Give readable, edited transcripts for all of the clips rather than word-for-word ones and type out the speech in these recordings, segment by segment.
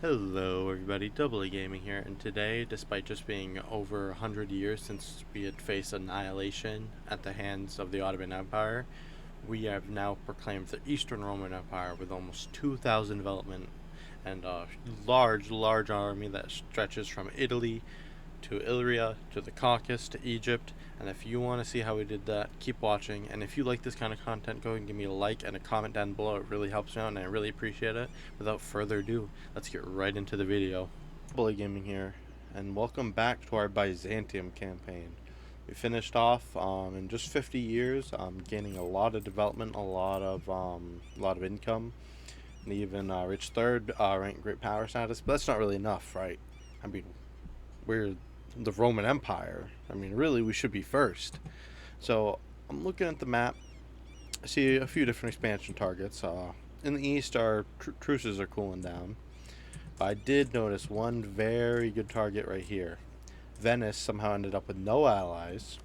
Hello everybody, Double Gaming here, and today, despite just being over 100 years since we had faced annihilation at the hands of the Ottoman Empire, we have now proclaimed the Eastern Roman Empire with almost 2,000 development and a large army that stretches from Italy to Illyria, to the Caucasus, to Egypt. And if you want to see how we did that, keep watching. And if you like this kind of content, go and give me a like and a comment down below. It really helps me out and I really appreciate it. Without further ado, let's get right into the video. Bully Gaming here, and welcome back to our Byzantium campaign. We finished off in just 50 years, gaining a lot of development, a lot of income, and even reached third ranked great power status. But that's not really enough, right? I mean, we're the Roman Empire. I mean, really, we should be first. So I'm looking at the map. I see a few different expansion targets. In the east, our truces are cooling down. I did notice one very good target right here. Venice somehow ended up with no allies.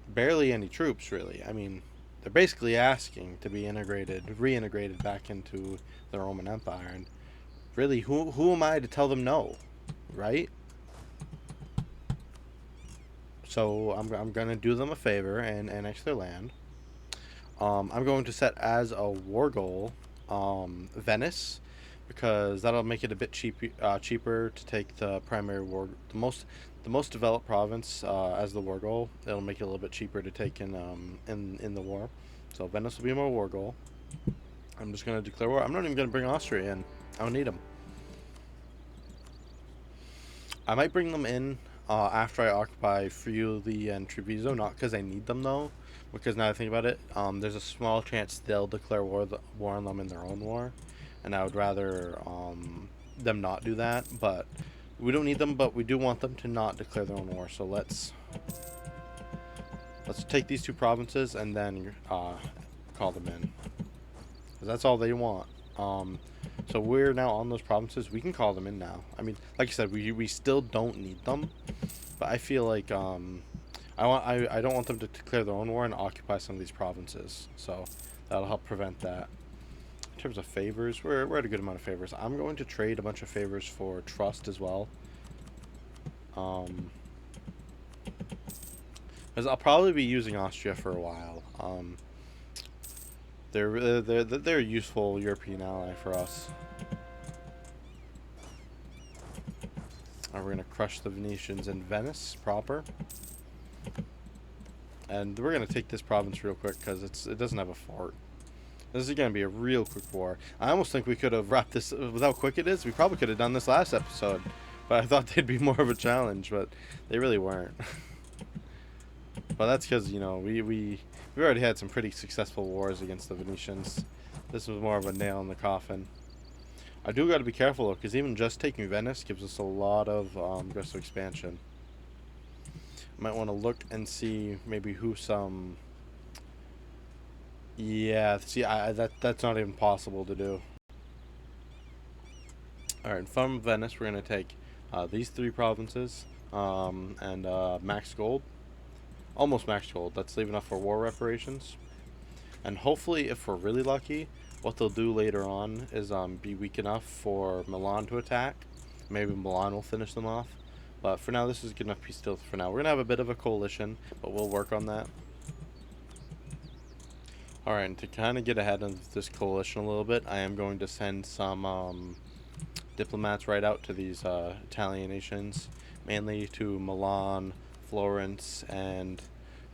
Barely any troops, really. I mean, they're basically asking to be reintegrated back into the Roman Empire. And really, who am I to tell them no, right? So I'm going to do them a favor and annex their land. I'm going to set as a war goal Venice, because that'll make it a bit cheaper to take the primary war, the most developed province as the war goal. It'll make it a little bit cheaper to take in the war. So Venice will be my war goal. I'm just going to declare war. I'm not even going to bring Austria in. I don't need them. I might bring them in after I occupy Friuli and Treviso, not because I need them though, because now I think about it, there's a small chance they'll declare war on them in their own war, and I would rather them not do that. But we don't need them, but we do want them to not declare their own war. So let's take these two provinces and then call them in, because that's all they want. So we're now on those provinces. We can call them in now. I mean, like I said, we still don't need them, but I feel like I don't want them to declare their own war and occupy some of these provinces. So that'll help prevent that. In terms of favors, we're at a good amount of favors. I'm going to trade a bunch of favors for trust as well. Because I'll probably be using Austria for a while. They're a useful European ally for us. We're going to crush the Venetians in Venice proper. And we're going to take this province real quick because it doesn't have a fort. This is going to be a real quick war. I almost think we could have wrapped this with how quick it is. We probably could have done this last episode. But I thought they'd be more of a challenge, but they really weren't. But that's because, you know, we already had some pretty successful wars against the Venetians. This was more of a nail in the coffin. I do got to be careful though, because even just taking Venice gives us a lot of aggressive expansion. Might want to look and see maybe who some. Yeah, see, that's not even possible to do. All right, from Venice, we're gonna take these three provinces and max gold. Almost max gold. That's leave enough for war reparations. And hopefully, if we're really lucky, what they'll do later on is be weak enough for Milan to attack. Maybe Milan will finish them off. But for now, this is good enough peace deal for now. We're going to have a bit of a coalition, but we'll work on that. Alright, and to kind of get ahead of this coalition a little bit, I am going to send some diplomats right out to these Italian nations. Mainly to Milan, Florence, and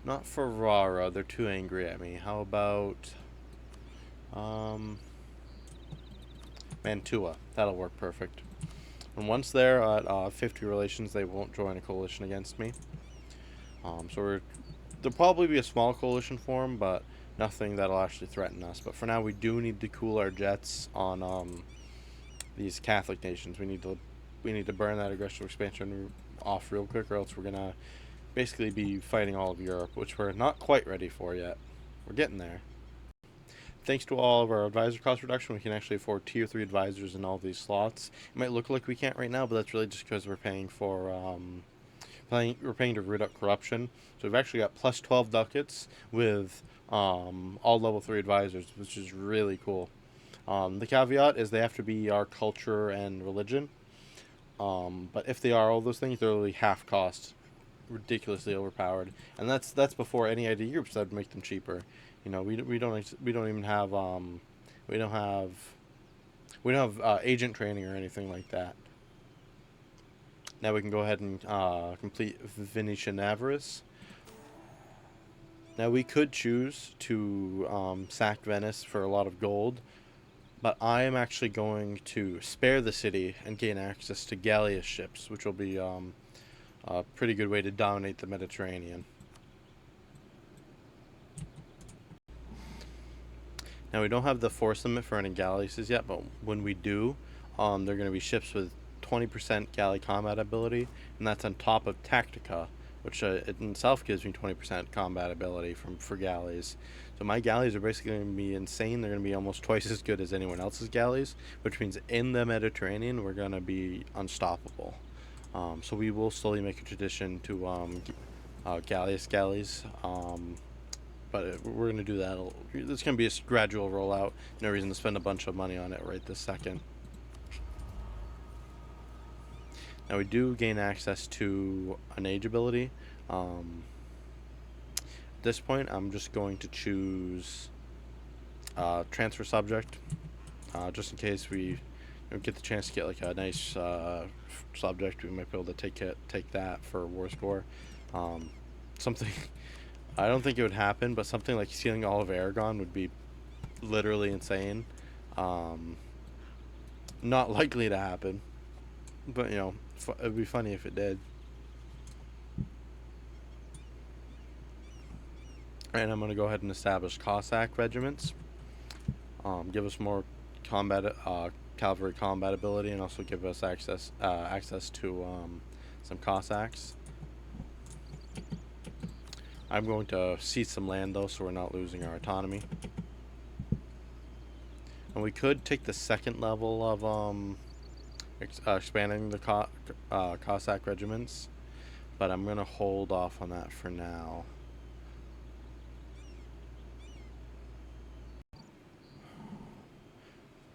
not Ferrara. They're too angry at me. How about Mantua? That'll work perfect. And once they're at 50 relations, they won't join a coalition against me. So there'll probably be a small coalition form, but nothing that'll actually threaten us. But for now, we do need to cool our jets on these Catholic nations. We need to burn that aggressive expansion off real quick, or else we're gonna basically be fighting all of Europe, which we're not quite ready for yet. We're getting there. Thanks to all of our advisor cost reduction, we can actually afford tier 3 advisors in all these slots. It might look like we can't right now, but that's really just because we're paying for we're paying to root out corruption. So we've actually got plus 12 ducats with all level 3 advisors, which is really cool. The caveat is they have to be our culture and religion. But if they are all those things, they're only half cost, ridiculously overpowered, and that's before any ID groups that would make them cheaper. We don't even have we don't have agent training or anything like that. Now we can go ahead and complete Venetian avarice. Now we could choose to sack Venice for a lot of gold, but I am actually going to spare the city and gain access to galleass ships, which will be a pretty good way to dominate the Mediterranean. Now we don't have the force limit for any galleasses yet, but when we do, they're going to be ships with 20% galley combat ability, and that's on top of Tactica, which it in itself gives me 20% combat ability for galleys. So my galleys are basically going to be insane. They're going to be almost twice as good as anyone else's galleys, which means in the Mediterranean we're going to be unstoppable. So we will slowly make a tradition to galleys. But we're going to do that. It's going to be a gradual rollout. No reason to spend a bunch of money on it right this second. Now we do gain access to an age ability. At this point, I'm just going to choose transfer subject, just in case we get the chance to get like a nice subject. We might be able to take that for war score. Something I don't think it would happen, but something like stealing all of Aragon would be literally insane. Not likely to happen, but it'd be funny if it did. And I'm going to go ahead and establish Cossack regiments. Give us more combat, cavalry combat ability, and also give us access to some Cossacks. I'm going to cede some land though, so we're not losing our autonomy. And we could take the second level of expanding the Cossack regiments, but I'm gonna hold off on that for now.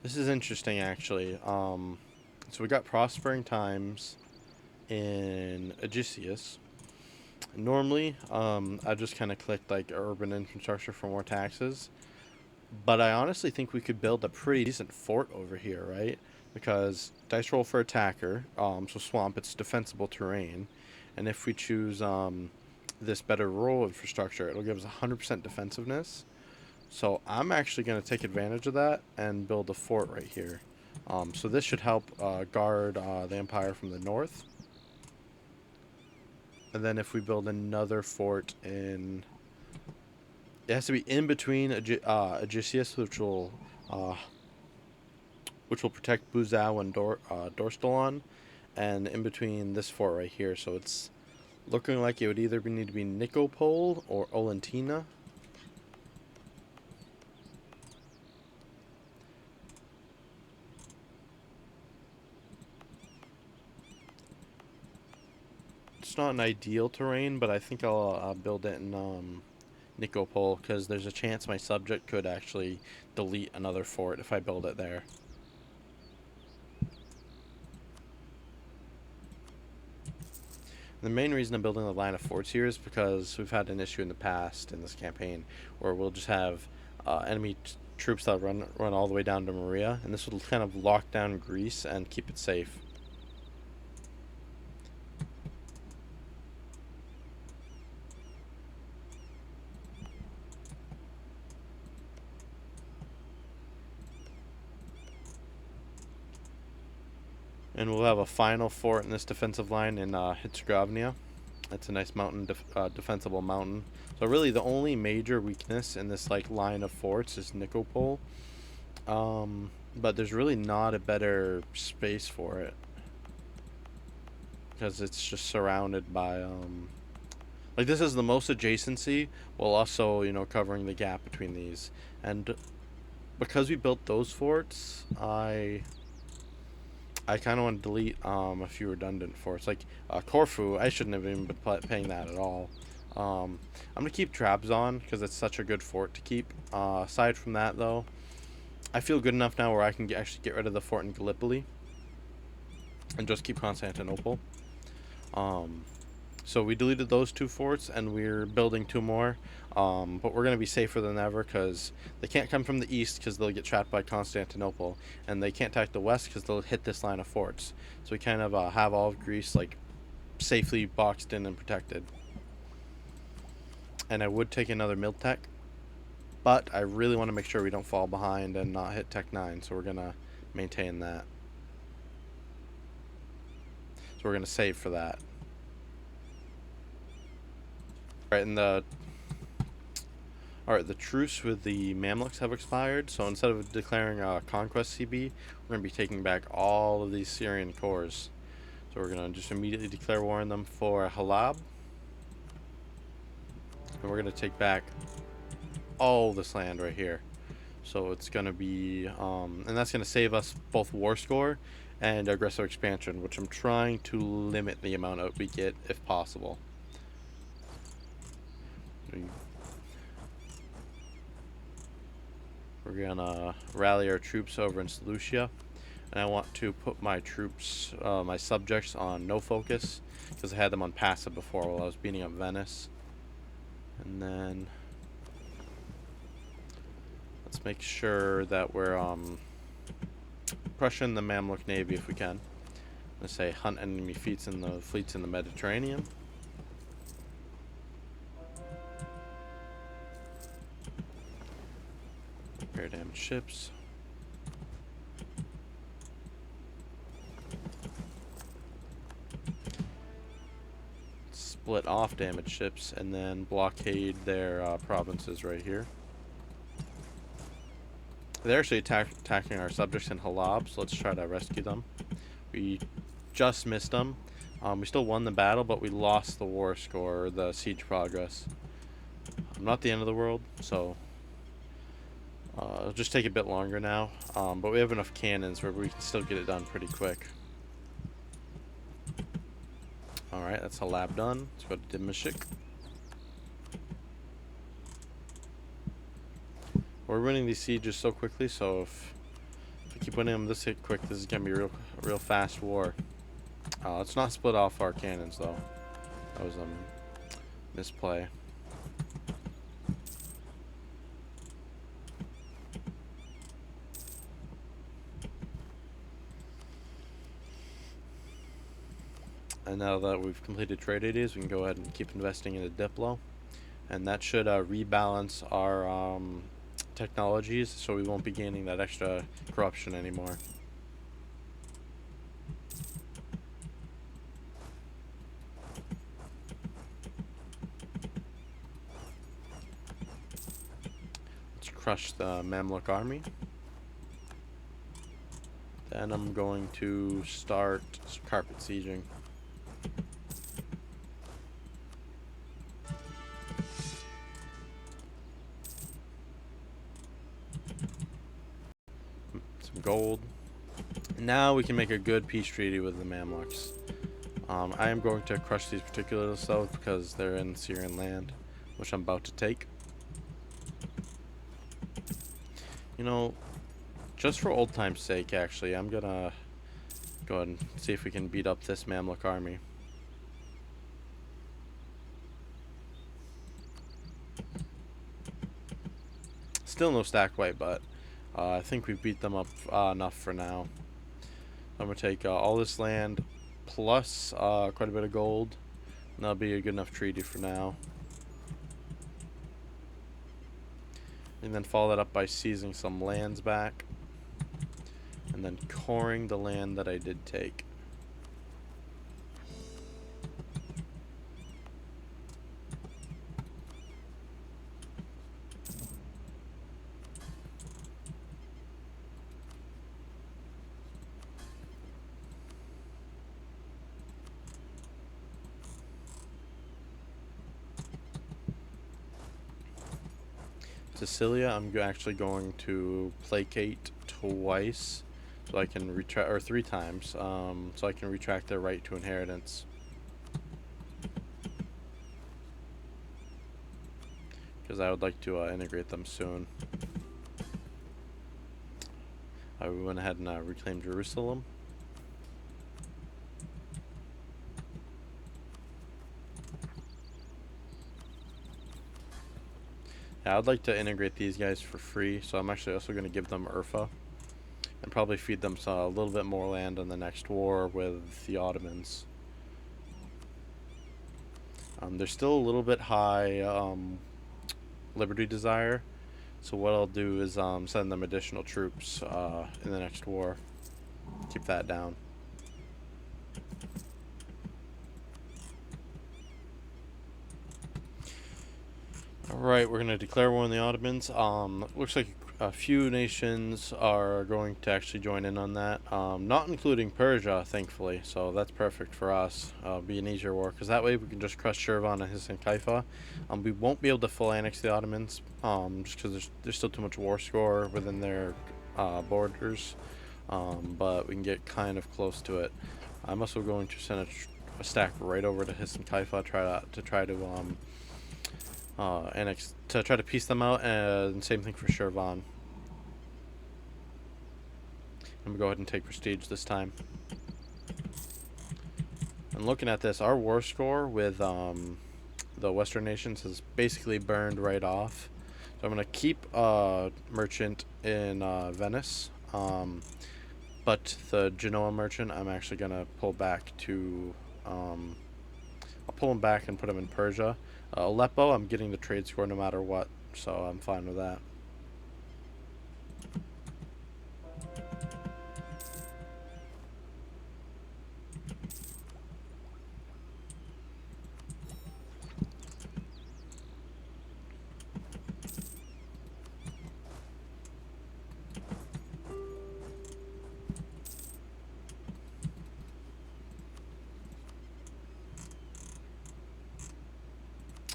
This is interesting, actually. So we got prospering times in Aegisius. Normally, I just kind of clicked like urban infrastructure for more taxes, but I honestly think we could build a pretty decent fort over here, right? Because dice roll for attacker, so swamp, it's defensible terrain, and if we choose this better rural infrastructure, it'll give us 100% defensiveness. So I'm actually going to take advantage of that and build a fort right here. So this should help guard the Empire from the north. And then if we build another fort it has to be in between Aegisius, which will protect Buzau and Dorstalon, and in between this fort right here. So it's looking like it would either need to be Nicopole or Olentina. It's not an ideal terrain, but I think I'll build it in Nicopole, because there's a chance my subject could actually delete another fort if I build it there. The main reason I'm building the line of forts here is because we've had an issue in the past in this campaign where we'll just have enemy troops that run all the way down to Maria, and this will kind of lock down Greece and keep it safe. And we'll have a final fort in this defensive line in Herzegovina. It's a nice mountain, defensible mountain. So really, the only major weakness in this line of forts is Nicopole. But there's really not a better space for it, because it's just surrounded by this is the most adjacency, while also covering the gap between these. And because we built those forts, I kind of want to delete a few redundant forts. Like Corfu, I shouldn't have even been paying that at all. I'm going to keep Trabzon because it's such a good fort to keep. Aside from that, though, I feel good enough now where I can actually get rid of the fort in Gallipoli and just keep Constantinople. So we deleted those 2 forts, and we're building 2 more. But we're going to be safer than ever because they can't come from the east because they'll get trapped by Constantinople, and they can't attack the west because they'll hit this line of forts. So we kind of have all of Greece like safely boxed in and protected. And I would take another mil tech, but I really want to make sure we don't fall behind and not hit tech 9, so we're going to maintain that. So we're going to save for that. Alright, the truce with the Mamluks have expired, so instead of declaring a conquest CB, we're going to be taking back all of these Syrian cores. So we're going to just immediately declare war on them for Halab. And we're going to take back all this land right here. So it's going to be, and that's going to save us both war score and aggressive expansion, which I'm trying to limit the amount of we get if possible. We're gonna rally our troops over in Seleucia, and I want to put my troops, my subjects, on no focus because I had them on passive before while I was beating up Venice. And then let's make sure that we're crushing the Mamluk Navy if we can. Let's say hunt enemy fleets in the Mediterranean. Repair damaged ships. Split off damaged ships and then blockade their provinces right here. They're actually attacking our subjects in Halab, so let's try to rescue them. We just missed them. We still won the battle, but we lost the war score, or the siege progress. Not the end of the world, so it'll just take a bit longer now, but we have enough cannons where we can still get it done pretty quick. Alright, that's Halab done. Let's go to Dimashik. We're winning these sieges so quickly, so if we keep winning them this quick, this is going to be a real fast war. Let's not split off our cannons, though. That was a misplay. And now that we've completed trade ideas, we can go ahead and keep investing in the Diplo. And that should rebalance our technologies, so we won't be gaining that extra corruption anymore. Let's crush the Mamluk army. Then I'm going to start carpet sieging. Gold. Now we can make a good peace treaty with the Mamluks. I am going to crush these particular south because they're in Syrian land, which I'm about to take. You know, just for old time's sake, actually, I'm gonna go ahead and see if we can beat up this Mamluk army. Still no stack white, but I think we've beat them up enough for now. I'm going to take all this land plus quite a bit of gold. And that'll be a good enough treaty for now. And then follow that up by seizing some lands back. And then coring the land that I did take. Sicilia, I'm actually going to placate twice, so I can retract, or 3 times, so I can retract their right to inheritance. Because I would like to integrate them soon. We went ahead and reclaimed Jerusalem. Yeah, I'd like to integrate these guys for free, so I'm actually also going to give them Urfa and probably feed them a little bit more land in the next war with the Ottomans. They're still a little bit high liberty desire, so what I'll do is send them additional troops in the next war. Keep that down. Alright, we're going to declare war on the Ottomans. Looks like a few nations are going to actually join in on that. Not including Persia, thankfully, so that's perfect for us. Be an easier war, because that way we can just crush Shirvan and Hisan Kaifa. We won't be able to full annex the Ottomans, just because there's still too much war score within their borders. But we can get kind of close to it. I'm also going to send a stack right over to Hisan Kaifa to try to annex, to try to piece them out, and same thing for Shirvan. I'm gonna go ahead and take prestige this time. And looking at this, our war score with the Western nations has basically burned right off. So I'm gonna keep merchant in Venice, but the Genoa merchant I'm actually gonna pull back to. I'll pull him back and put him in Persia. Aleppo, I'm getting the trade score no matter what, so I'm fine with that.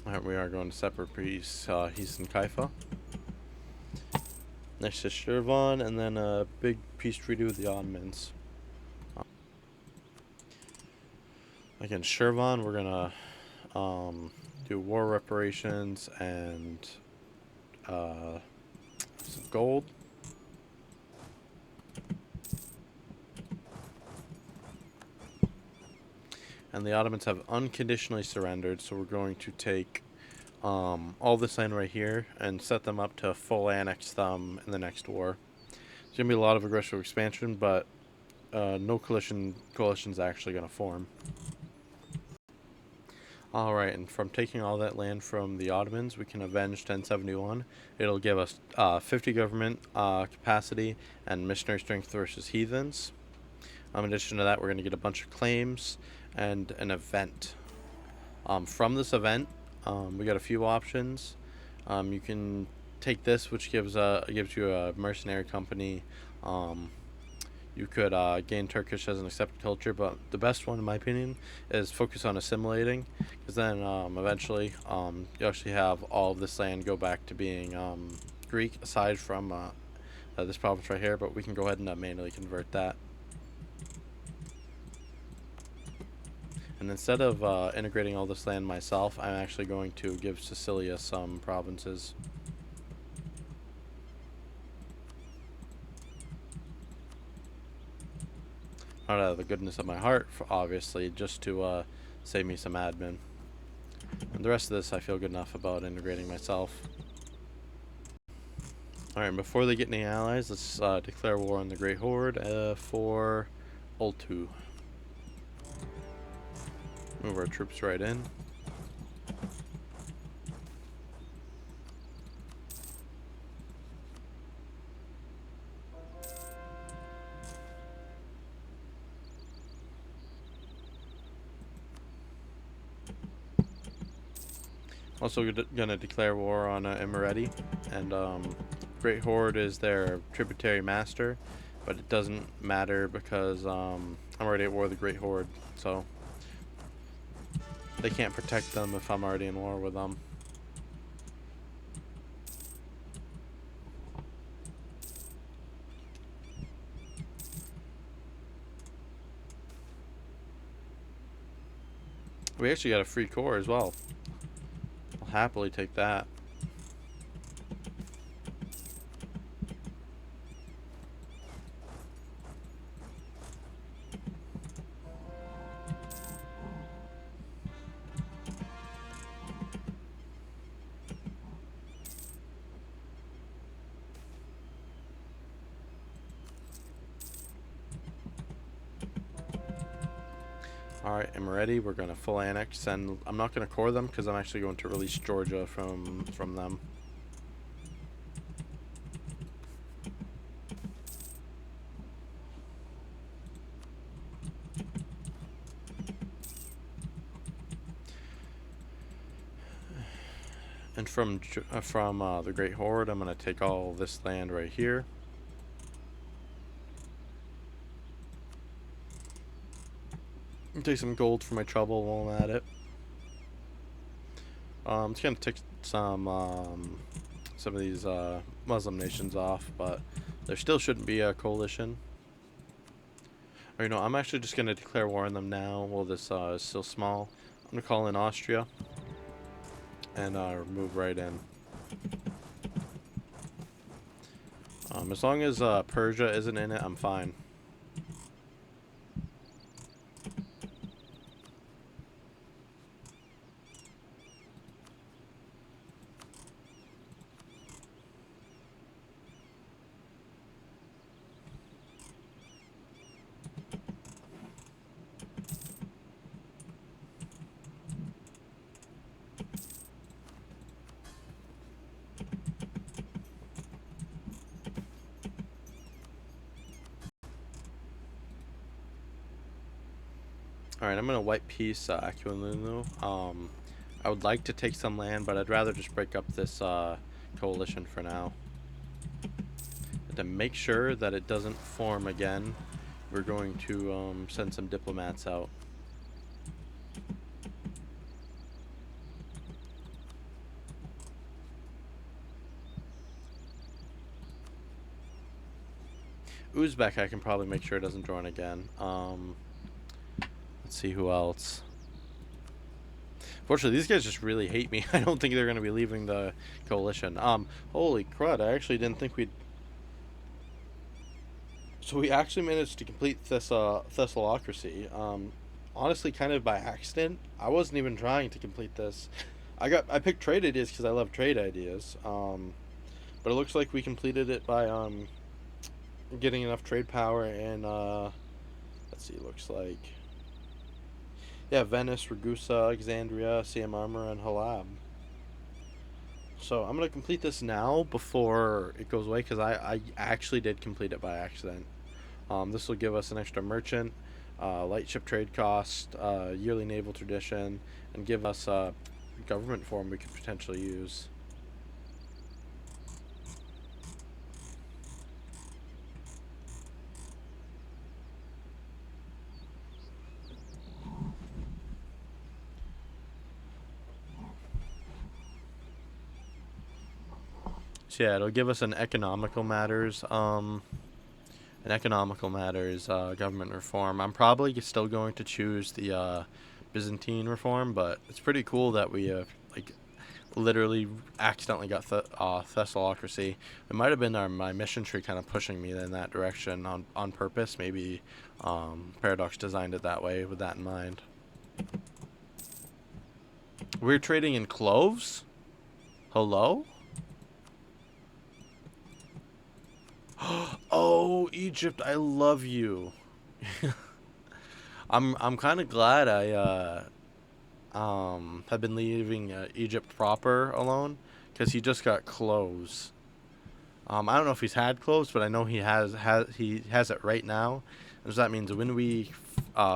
Alright, we are going to separate peace, Hisan Kaifa. Next is Shirvan, and then a big peace treaty with the Ottomans. Again, Shirvan, we're gonna do war reparations and some gold. And the Ottomans have unconditionally surrendered, so we're going to take all this land right here and set them up to full annex them in the next war. There's going to be a lot of aggressive expansion, but no coalition's actually going to form. Alright, and from taking all that land from the Ottomans, we can avenge 1071. It'll give us 50 government capacity and missionary strength versus heathens. In addition to that, we're going to get a bunch of claims and an event. From this event, we got a few options. You can take this, which gives you a mercenary company. You could gain Turkish as an accepted culture, but the best one, in my opinion, is focus on assimilating, because then eventually you actually have all of this land go back to being Greek, aside from this province right here, but we can go ahead and manually convert that. And instead of integrating all this land myself, I'm actually going to give Sicilia some provinces. Not out of the goodness of my heart, obviously, just to save me some admin. And the rest of this I feel good enough about integrating myself. Alright, before they get any allies, let's declare war on the Great Horde for Ultu. Move our troops right in. Also gonna declare war on Imereti, and Great Horde is their tributary master, but it doesn't matter because I'm already at war with the Great Horde, so they can't protect them if I'm already in war with them. We actually got a free core as well. I'll happily take that. Alright, I'm ready. We're going to full annex, and I'm not going to core them because I'm actually going to release Georgia from them. And from the Great Horde, I'm going to take all this land right here. Take some gold for my trouble while I'm at it. It's going to take some of these Muslim nations off, but there still shouldn't be a coalition. Or, you know, I'm actually just going to declare war on them now while this is still small. I'm going to call in Austria and move right in. As long as Persia isn't in it, I'm fine. Alright, I'm gonna white peace Aquilunu. I would like to take some land, but I'd rather just break up this coalition for now. And to make sure that it doesn't form again, we're going to send some diplomats out. Uzbek, I can probably make sure it doesn't join again. Let's see who else. Fortunately, these guys just really hate me. I don't think they're going to be leaving the coalition. Holy crud, I actually didn't think we'd... So we actually managed to complete this Thessalocracy. Honestly, kind of by accident. I wasn't even trying to complete this. I picked trade ideas because I love trade ideas. But it looks like we completed it by getting enough trade power and let's see, looks like, yeah, Venice, Ragusa, Alexandria, Siam Armor, and Halab. So I'm going to complete this now before it goes away because I actually did complete it by accident. This will give us an extra merchant, light ship trade cost, yearly naval tradition, and give us a government form we could potentially use. So yeah, it'll give us an economical matters, government reform. I'm probably still going to choose the Byzantine reform, but it's pretty cool that we like literally accidentally got Thessalocracy. It might have been my mission tree kind of pushing me in that direction on purpose. Maybe Paradox designed it that way with that in mind. We're trading in cloves? Hello? Oh, Egypt, I love you. I'm kind of glad I have been leaving Egypt proper alone because he just got cloves. I don't know if he's had cloves, but I know he has it right now. So that means when we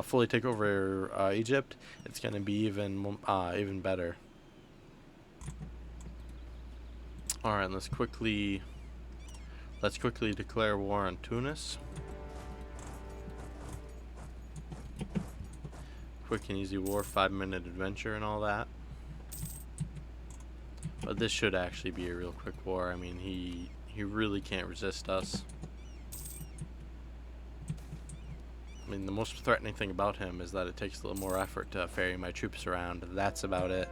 fully take over Egypt, it's gonna be even better. All right, let's quickly declare war on Tunis. Quick and easy war, 5-minute adventure and all that. But this should actually be a real quick war. I mean, he really can't resist us. I mean, the most threatening thing about him is that it takes a little more effort to ferry my troops around. That's about it.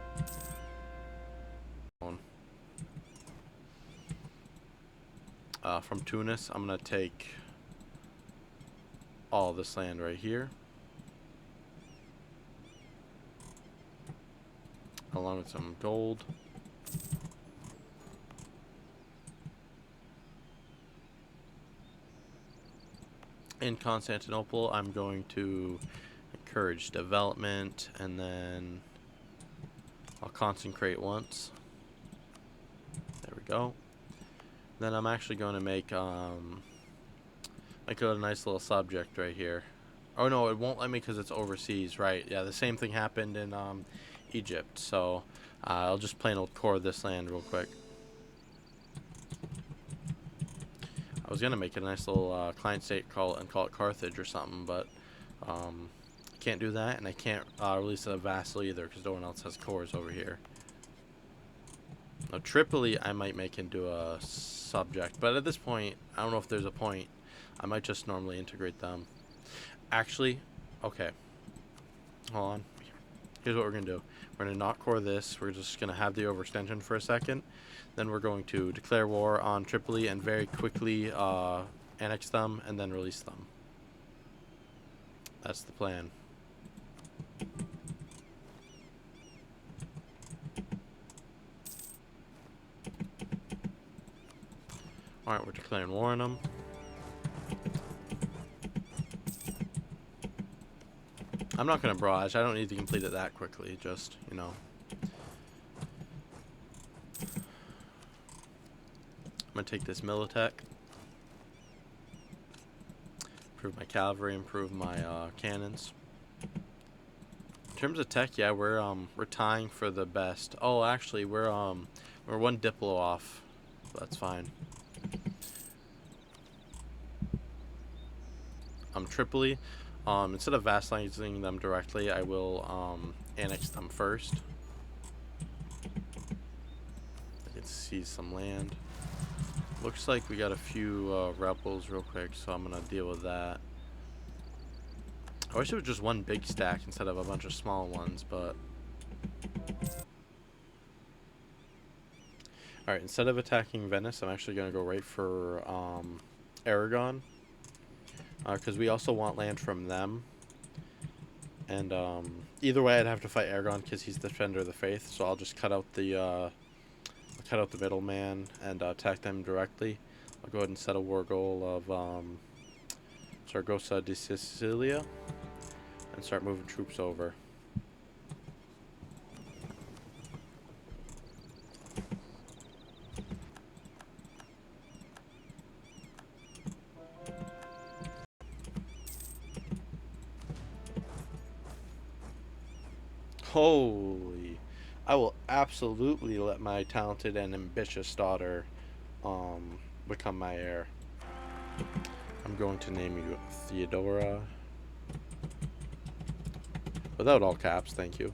From Tunis, I'm going to take all this land right here, along with some gold. In Constantinople, I'm going to encourage development, and then I'll consecrate once. There we go. Then I'm actually going to make a nice little subject right here. Oh no, it won't let me because it's overseas, right? Yeah, the same thing happened in Egypt. So I'll just plain old core this land real quick. I was gonna make a nice little client state call it Carthage or something, but can't do that, and I can't release a vassal either because no one else has cores over here. Now Tripoli I might make into a subject, but at this point I don't know if there's a point. I might just normally integrate them. Actually, okay, hold on. Here's what we're gonna do. We're gonna not core this. We're just gonna have the overextension for a second. Then we're going to declare war on Tripoli and very quickly annex them and then release them. That's the plan. Alright, we're declaring war on them. I'm not going to barrage. I don't need to complete it that quickly. Just, you know. I'm going to take this Militech. Improve my cavalry. Improve my cannons. In terms of tech, yeah, we're tying for the best. Oh, actually, we're one Diplo off. That's fine. Tripoli. Instead of vassalizing them directly, I will annex them first. I can seize some land. Looks like we got a few rebels real quick, so I'm gonna deal with that. I wish it was just one big stack instead of a bunch of small ones, but alright, instead of attacking Venice, I'm actually gonna go right for Aragon. Because we also want land from them. And either way, I'd have to fight Aragon because he's the defender of the faith. So I'll just cut out the middleman and attack them directly. I'll go ahead and set a war goal of Saragossa di Sicilia and start moving troops over. Holy, I will absolutely let my talented and ambitious daughter become my heir. I'm going to name you Theodora. Without all caps, thank you.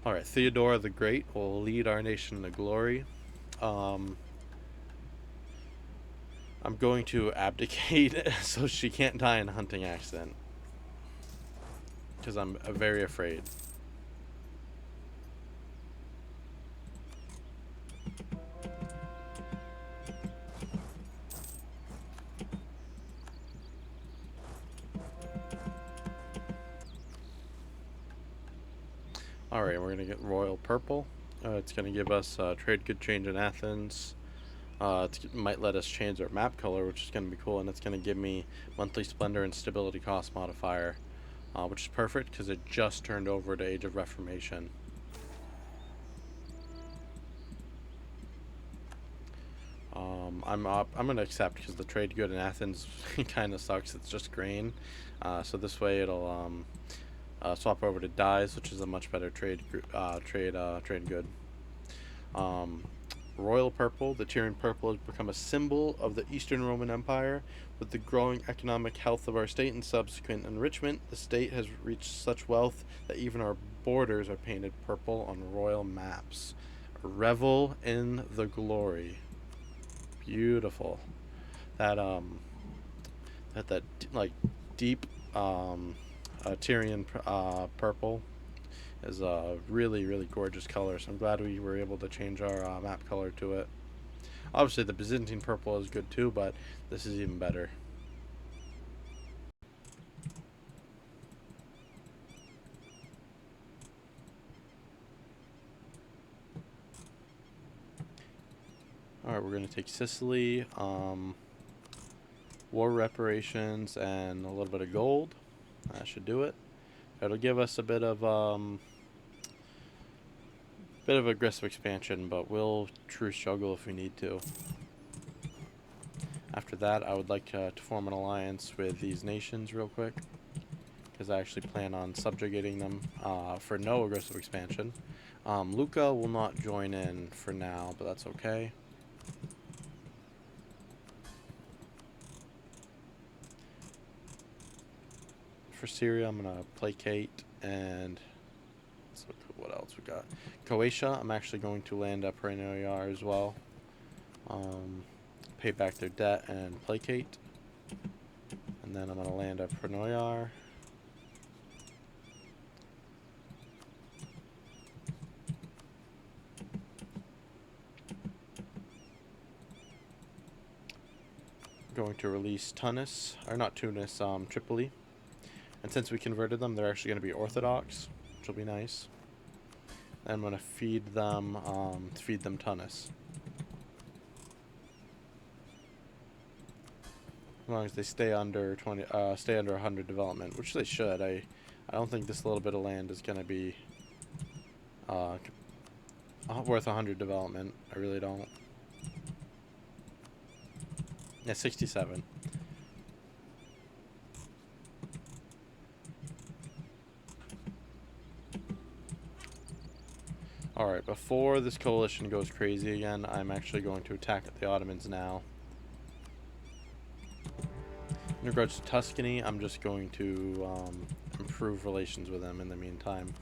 Alright, Theodora the Great will lead our nation to glory. I'm going to abdicate so she can't die in a hunting accident. Because I'm very afraid. Alright, we're going to get Royal Purple. It's going to give us trade good change in Athens. It might let us change our map color, which is going to be cool, and it's going to give me monthly splendor and stability cost modifier, which is perfect because it just turned over to Age of Reformation. I'm going to accept because the trade good in Athens kind of sucks. It's just grain, so this way it'll swap over to dyes, which is a much better trade good. Royal Purple, the Tyrian Purple, has become a symbol of the Eastern Roman Empire. With the growing economic health of our state and subsequent enrichment, the state has reached such wealth that even our borders are painted purple on royal maps. Revel in the glory. Beautiful. That like deep Tyrian purple is a really gorgeous color, so I'm glad we were able to change our map color to it. Obviously the Byzantine purple is good too, but this is even better. Alright, we're going to take Sicily, war reparations, and a little bit of gold. That should do it. It'll give us a bit of aggressive expansion, but we'll true struggle if we need to. After that, I would like to form an alliance with these nations real quick, because I actually plan on subjugating them for no aggressive expansion. Lucca will not join in for now, but that's okay. For Syria, I'm going to placate, and let's look at what else we got. Croatia, I'm actually going to land up Prenoyar as well. Pay back their debt and placate. And then I'm going to land up Prenoyar. Going to release Tunis, or not Tunis, Tripoli. And since we converted them, they're actually going to be Orthodox, which will be nice. And I'm going to feed them Tunis. As long as they stay under 100 development, which they should. I don't think this little bit of land is going to be worth 100 development. I really don't. Yeah, 67. Alright, before this coalition goes crazy again, I'm actually going to attack the Ottomans now. In regards to Tuscany, I'm just going to improve relations with them in the meantime.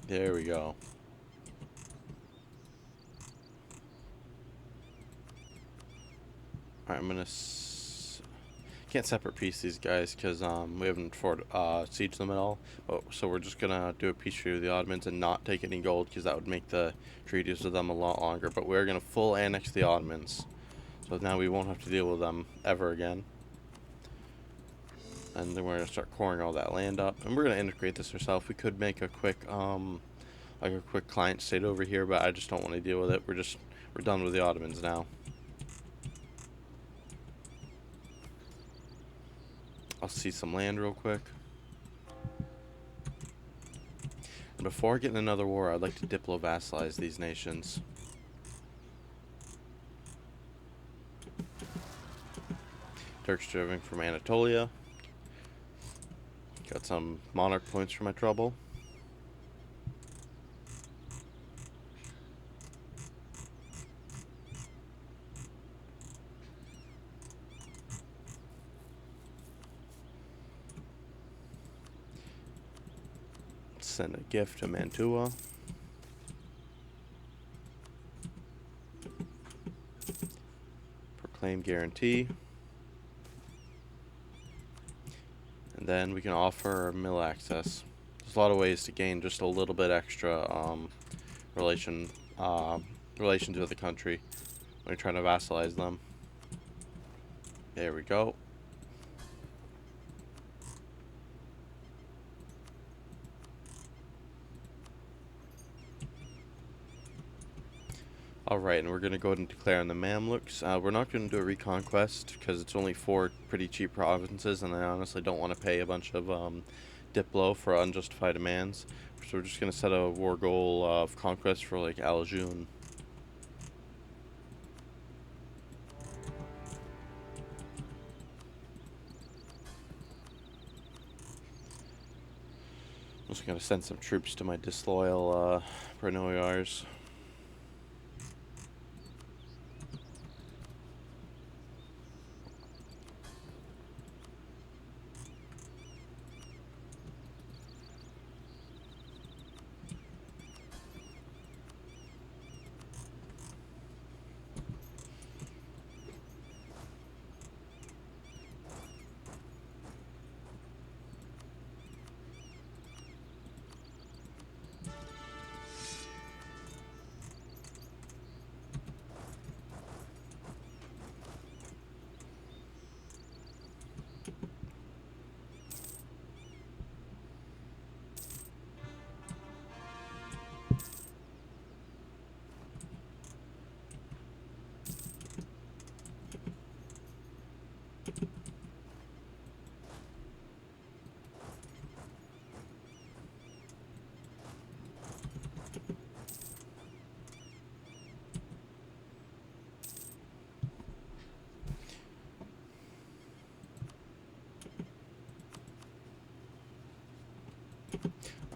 There we go. Alright, I'm gonna can't separate peace these guys because we haven't sieged them at all. So we're just gonna do a peace treaty with the Ottomans and not take any gold because that would make the treaties with them a lot longer. But we're gonna full annex the Ottomans, so now we won't have to deal with them ever again. And then we're gonna start coring all that land up, and we're gonna integrate this ourselves. We could make a quick like a quick client state over here, but I just don't want to deal with it. We're done with the Ottomans now. I'll see some land real quick. And before getting another war, I'd like to diplo-vassalize these nations. Turks driven from Anatolia. Got some monarch points for my trouble. Send a gift to Mantua. Proclaim guarantee. And then we can offer mill access. There's a lot of ways to gain just a little bit extra relations with the country when you're trying to vassalize them. There we go. Alright, and we're going to go ahead and declare on the Mamluks. We're not going to do a reconquest because it's only 4 pretty cheap provinces, and I honestly don't want to pay a bunch of Diplo for unjustified demands. So we're just going to set a war goal of conquest for like Aljun. I'm just going to send some troops to my disloyal Prenoyars.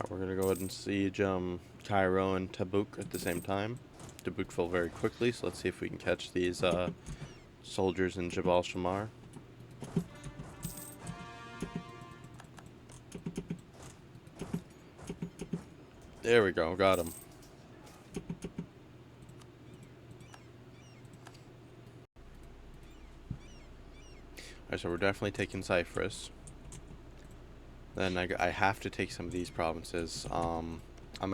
We're going to go ahead and siege Cairo and Tabuk at the same time. Tabuk fell very quickly, so let's see if we can catch these soldiers in Jabal Shamar. There we go, got him. Alright, so we're definitely taking Cyprus. Then I have to take some of these provinces. I'm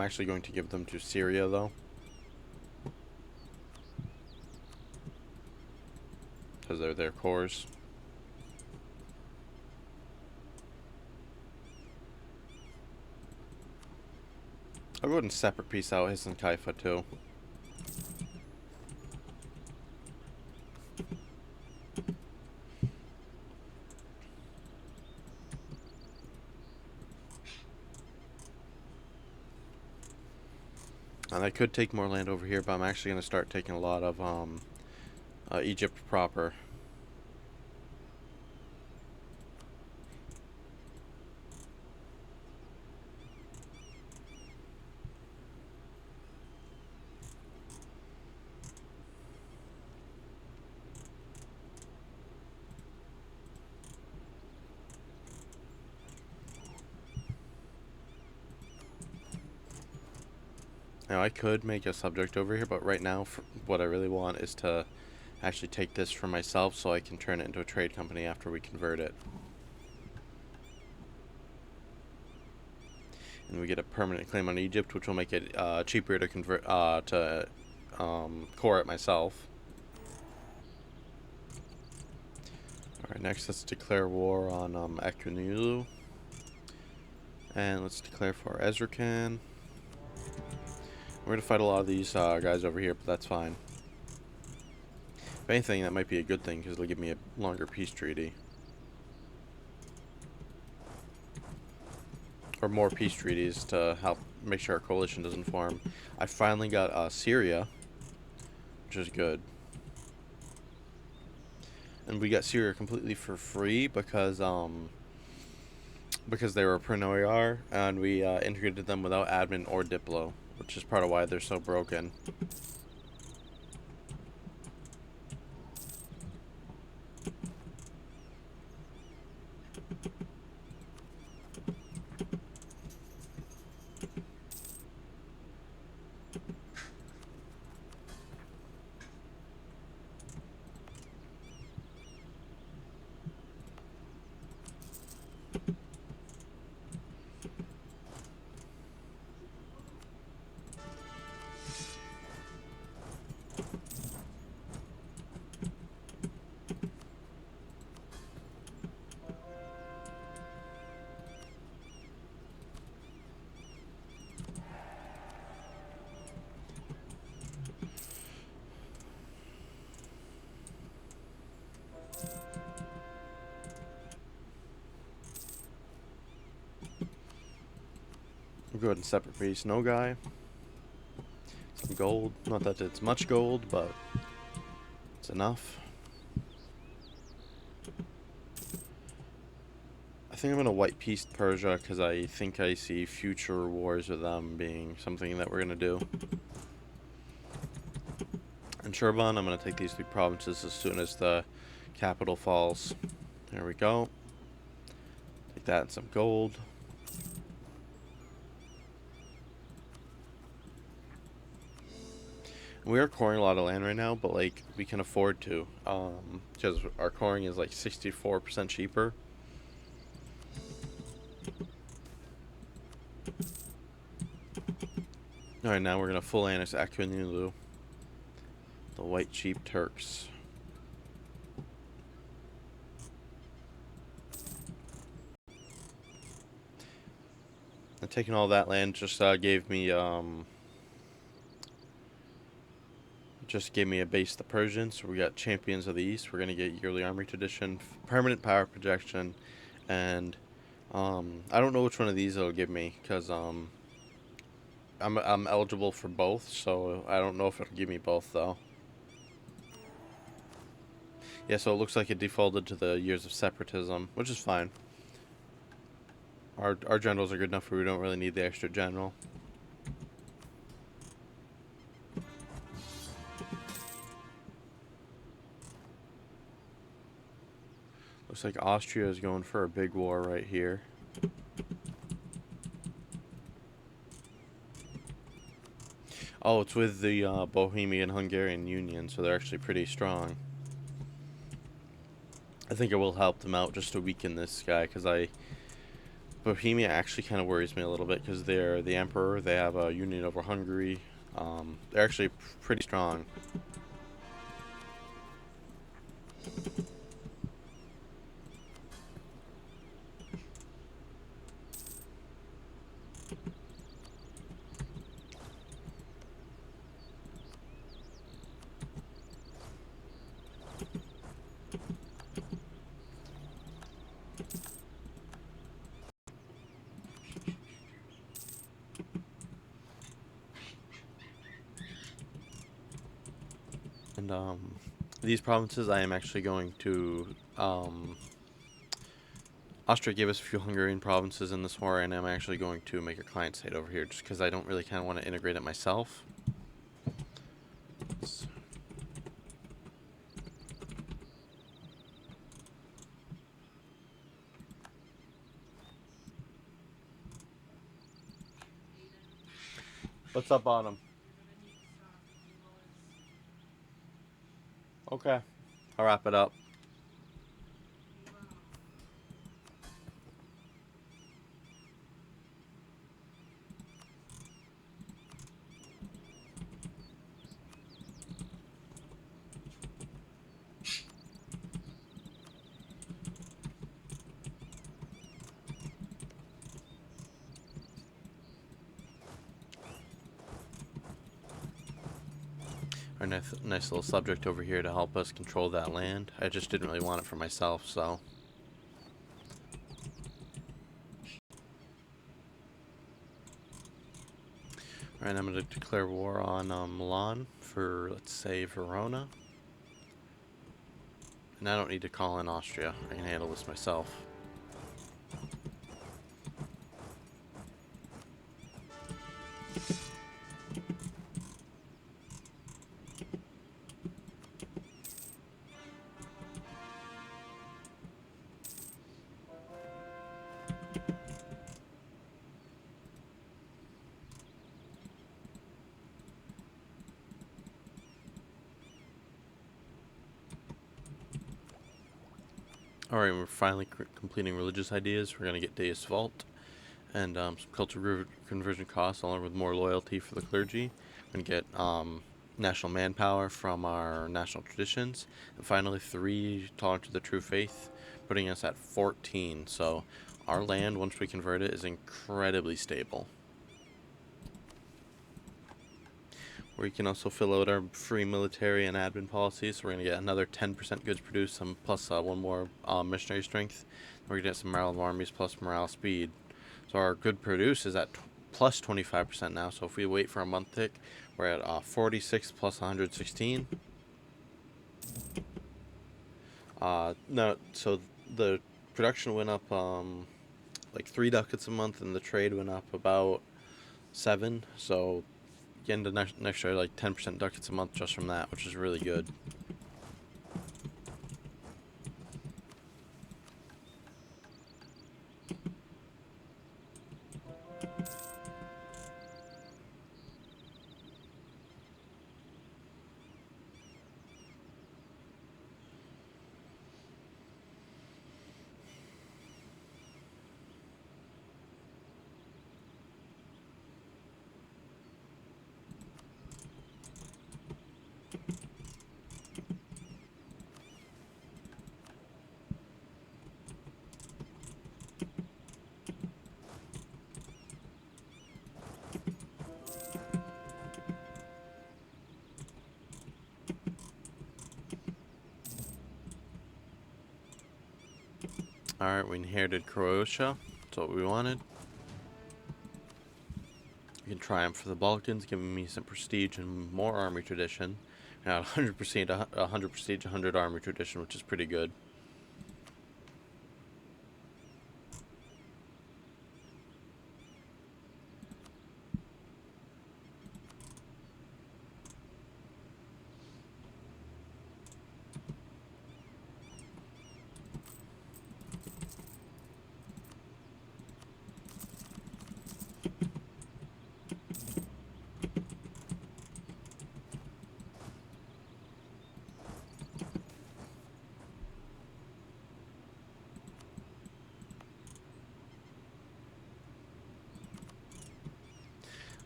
actually going to give them to Syria, though. Because they're their cores. I'll go ahead and separate piece out His and Kaifa, too. And I could take more land over here, but I'm actually going to start taking a lot of Egypt proper. Now I could make a subject over here, but right now what I really want is to actually take this for myself so I can turn it into a trade company after we convert it. And we get a permanent claim on Egypt, which will make it cheaper to convert to core it myself. Alright, next let's declare war on Ekunulu. And let's declare for Ezrakan. We're going to fight a lot of these guys over here, but that's fine. If anything, that might be a good thing, because it'll give me a longer peace treaty. Or more peace treaties to help make sure our coalition doesn't form. I finally got Syria, which is good. And we got Syria completely for free because they were Prenoyar, and we integrated them without admin or Diplo, which is part of why they're so broken. We'll go ahead and separate base no guy. Some gold. Not that it's much gold, but it's enough. I think I'm going to white peace Persia because I think I see future wars with them being something that we're going to do. And Shurban, I'm going to take these 3 provinces as soon as the capital falls. There we go. Take that and some gold. We are coring a lot of land right now, but like we can afford to, because our coring is like 64% cheaper. All right, now we're gonna full annex Akinulu, the white sheep Turks. And taking all that land just gave me a base to the Persians. So we got Champions of the East. We're gonna get yearly army tradition, permanent power projection, and I don't know which one of these it'll give me because I'm eligible for both, so I don't know if it'll give me both though. Yeah, so it looks like it defaulted to the years of separatism, which is fine. Our generals are good enough where we don't really need the extra general. Looks like Austria is going for a big war right here. Oh, it's with the Bohemian Hungarian Union, so they're actually pretty strong. I think it will help them out just to weaken this guy, because Bohemia actually kind of worries me a little bit, because they're the emperor, they have a union over Hungary. They're actually pretty strong. And these provinces I am actually going to Austria gave us a few Hungarian provinces in this war, and I'm actually going to make a client state over here just because I don't really kind of want to integrate it myself. What's up on them? Okay, I'll wrap it up. Our nice little subject over here to help us control that land. I just didn't really want it for myself, so. Alright, I'm going to declare war on Milan for, let's say, Verona. And I don't need to call in Austria. I can handle this myself. Alright, we're finally completing religious ideas. We're going to get Deus Vult and some culture conversion costs along with more loyalty for the clergy. We're going to get national manpower from our national traditions. And finally, 3 tolerant to the true faith, putting us at 14. So our land, once we convert it, is incredibly stable. We can also fill out our free military and admin policies. So we're going to get another 10% goods produced, plus 1 more missionary strength. We're going to get some morale of armies plus morale speed. So our good produce is at plus 25% now. So if we wait for a month tick, we're at 46 plus 116. No, so the production went up like 3 ducats a month, and the trade went up about 7. So getting to next year like 10% ducats a month just from that, which is really good. Alright, we inherited Croatia. That's what we wanted. We can triumph for the Balkans, giving me some prestige and more army tradition. Now 100 prestige, 100 army tradition, which is pretty good.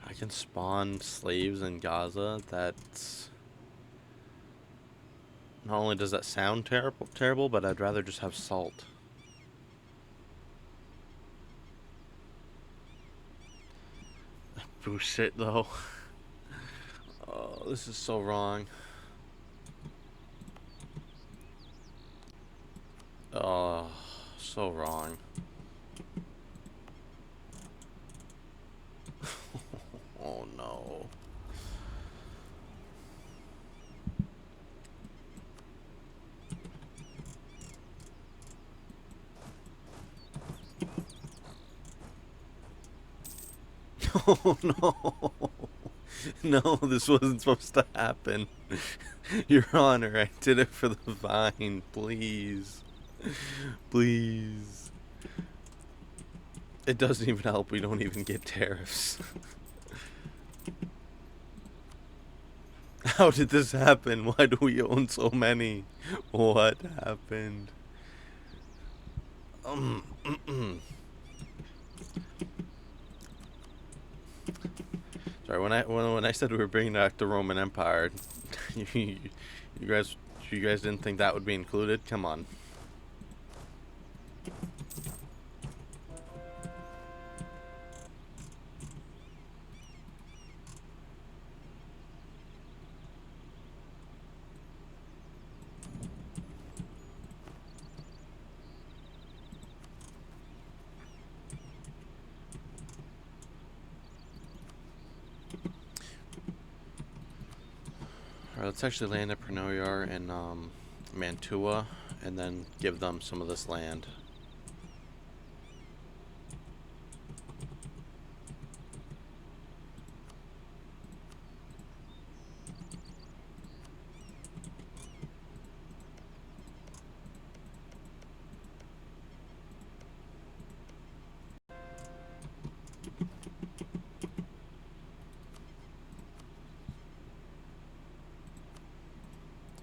I can spawn slaves in Gaza. That's... Not only does that sound terrible, but I'd rather just have salt. Boost it though. Oh, this is so wrong. Oh, so wrong. Oh no. Oh no. No, this wasn't supposed to happen. Your Honor, I did it for the vine. Please. Please. It doesn't even help. We don't even get tariffs. How did this happen? Why do we own so many? What happened? Sorry, when I said we were bringing back the Roman Empire, you guys didn't think that would be included? Come on. Alright, let's actually land at Prenoyar and Mantua, and then give them some of this land.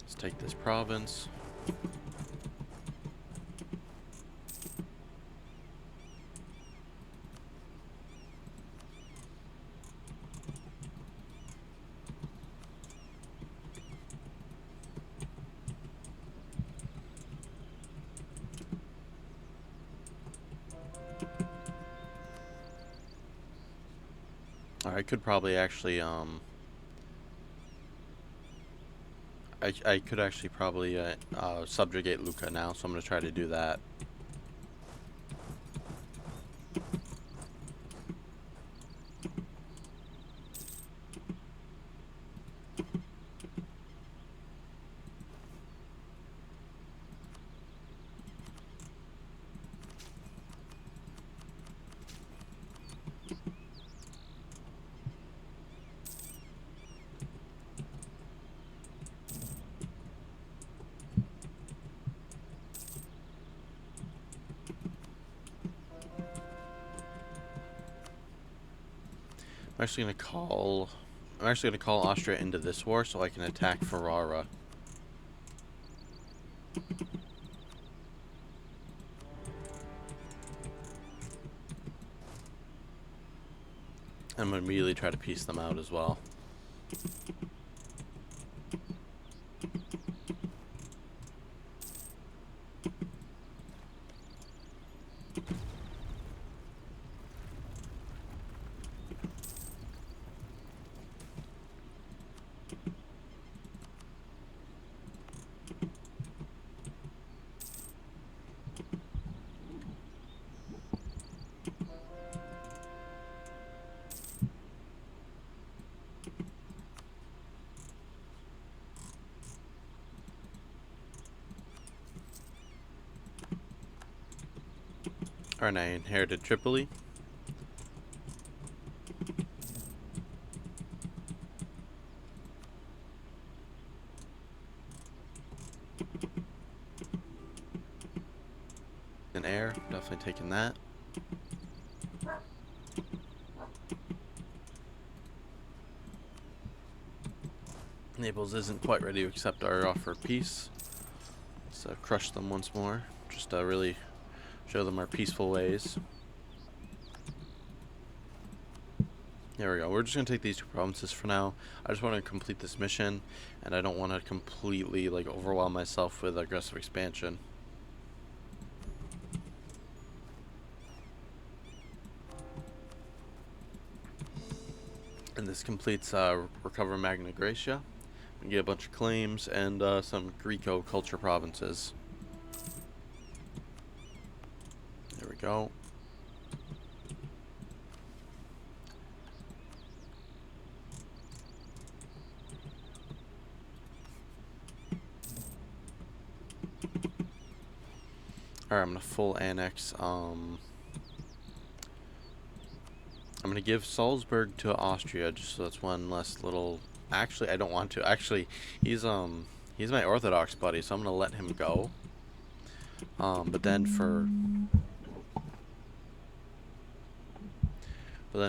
Let's take this province. I could probably actually I could actually probably subjugate Lucca now, so I'm going to try to do that. I'm actually gonna call. I'm actually gonna call Austria into this war so I can attack Ferrara. I'm gonna immediately try to piece them out as well. Alright, I inherited Tripoli. And air, definitely taking that. Naples isn't quite ready to accept our offer of peace. So crush them once more. Just really show them our peaceful ways. There we go. We're just going to take these 2 provinces for now. I just want to complete this mission, and I don't want to completely like overwhelm myself with aggressive expansion. And this completes recover Magna Graecia. We get a bunch of claims and some Greco-culture provinces. There we go. Alright, I'm gonna full annex. I'm gonna give Salzburg to Austria, just so that's one less little. Actually, I don't want to. Actually, he's my Orthodox buddy, so I'm gonna let him go. But then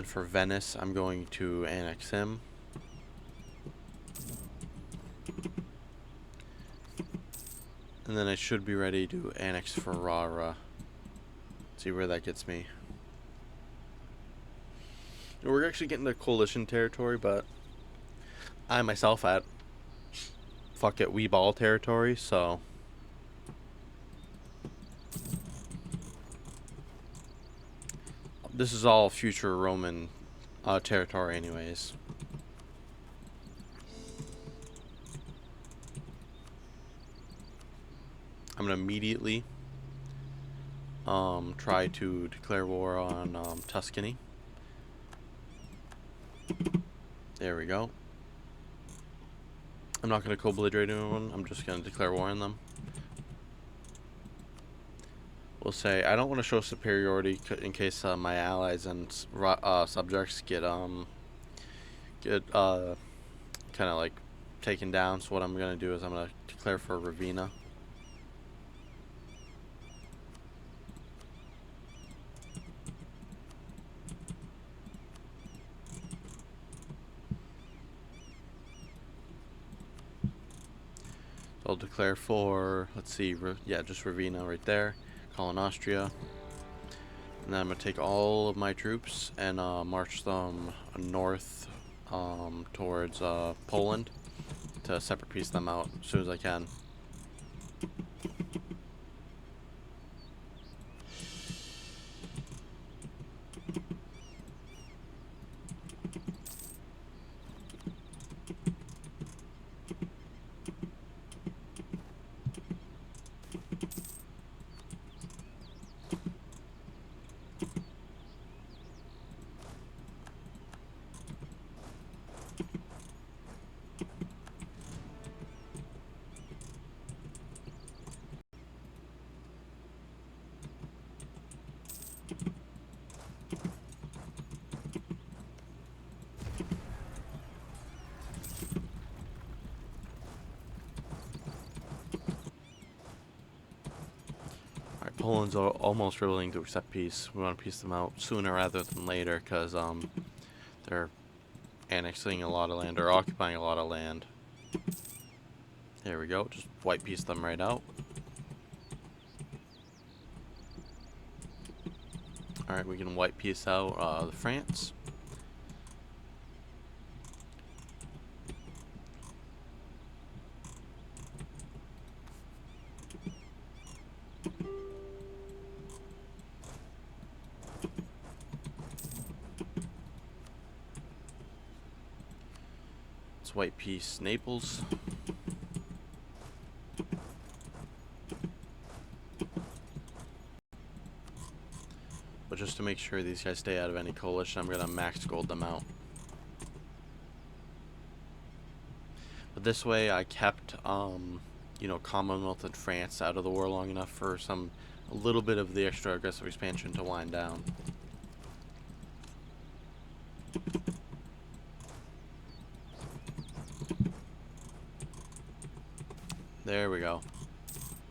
for Venice, I'm going to annex him. And then I should be ready to annex Ferrara. See where that gets me. We're actually getting to coalition territory, but I myself at fuck it, we ball territory, so this is all future Roman territory anyways. I'm gonna immediately try to declare war on Tuscany. There we go. I'm not gonna co-belligerate anyone. I'm just gonna declare war on them. We'll say I don't want to show superiority in case my allies and subjects get kind of like taken down. So what I'm gonna do is I'm gonna declare for Ravenna. I'll declare for, let's see, yeah, just Ravenna right there. Call in Austria. And then I'm going to take all of my troops and march them north towards Poland to separate piece them out as soon as I can. Poland's almost willing to accept peace. We want to peace them out sooner rather than later because they're annexing a lot of land or occupying a lot of land. There we go, just white piece them right out. Alright, we can white piece out the France. Let's white piece Naples. But just to make sure these guys stay out of any coalition, I'm going to max gold them out. But this way I kept, you know, Commonwealth and France out of the war long enough for a little bit of the extra aggressive expansion to wind down. There we go.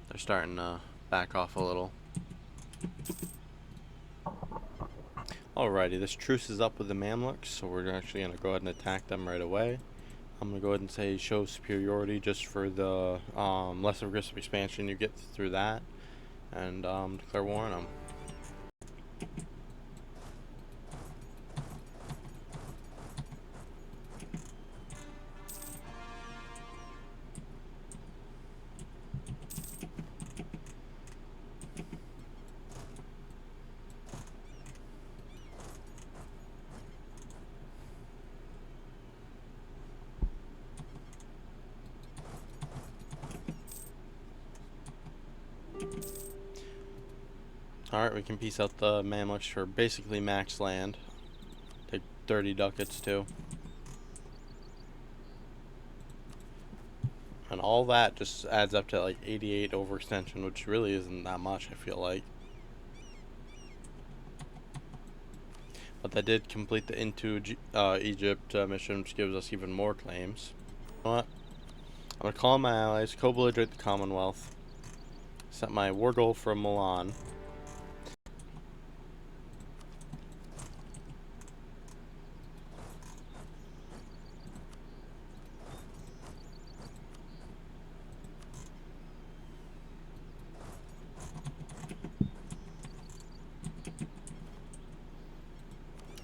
They're starting to back off a little. Alrighty, this truce is up with the Mamluks, so we're actually going to go ahead and attack them right away. I'm going to go ahead and say show superiority just for the less aggressive expansion you get through that, and declare war on them. Alright, we can piece out the Mamluks for basically max land. Take 30 ducats too. And all that just adds up to like 88 overextension, which really isn't that much, I feel like. But that did complete the into Egypt mission, which gives us even more claims. You know what? I'm going to call my allies, co-belligerate the Commonwealth, set my war goal for Milan.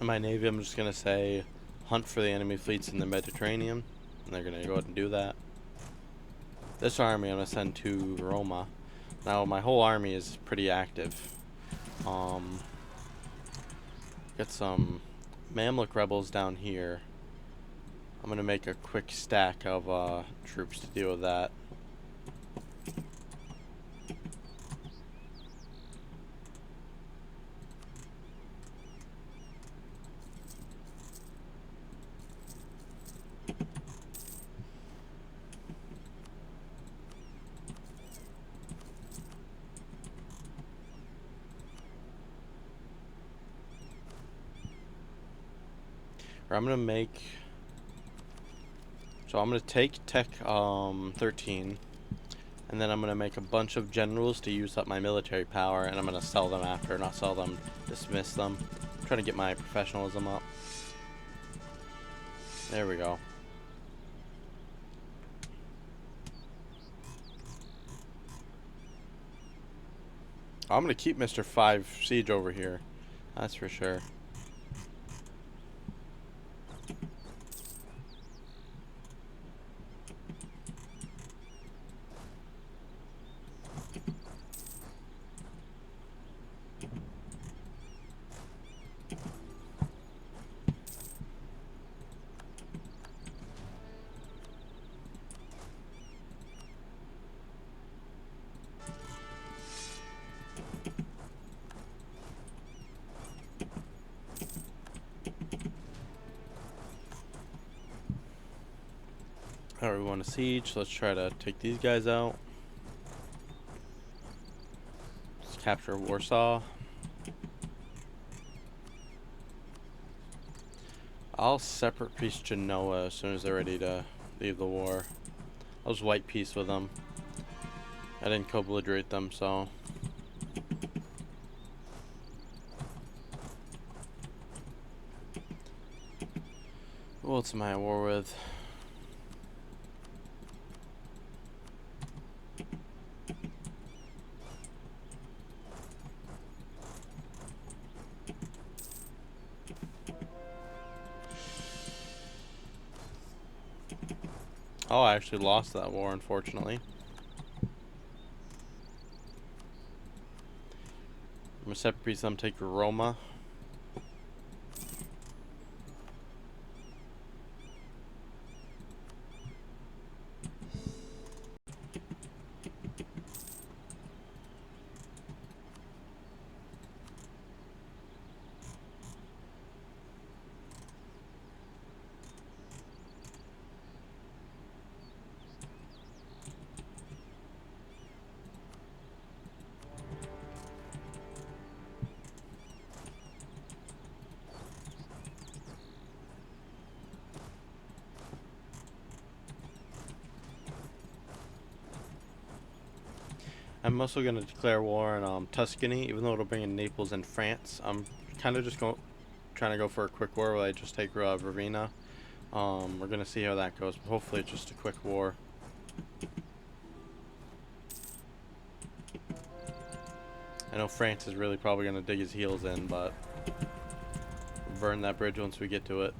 In my navy, I'm just going to say hunt for the enemy fleets in the Mediterranean, and they're going to go ahead and do that. This army I'm going to send to Roma. Now, my whole army is pretty active. Got some Mamluk rebels down here. I'm going to make a quick stack of troops to deal with that. I'm gonna make, so I'm gonna take Tech 13, and then I'm gonna make a bunch of generals to use up my military power, and I'm gonna sell them after, not sell them, dismiss them. I'm trying to get my professionalism up. There we go. I'm gonna keep Mr. 5 Siege over here, that's for sure. Alright, we want a siege. Let's try to take these guys out. Let's capture Warsaw. I'll separate piece Genoa as soon as they're ready to leave the war. I'll just white peace with them. I didn't co-belligerate them, so. Who else am I at war with? Oh, I actually lost that war, unfortunately. I'm gonna separate them, take Roma. I'm also going to declare war on Tuscany, even though it'll bring in Naples and France. I'm kind of just trying to go for a quick war where I just take Ravenna. We're going to see how that goes, but hopefully it's just a quick war. I know France is really probably going to dig his heels in, but we'll burn that bridge once we get to it.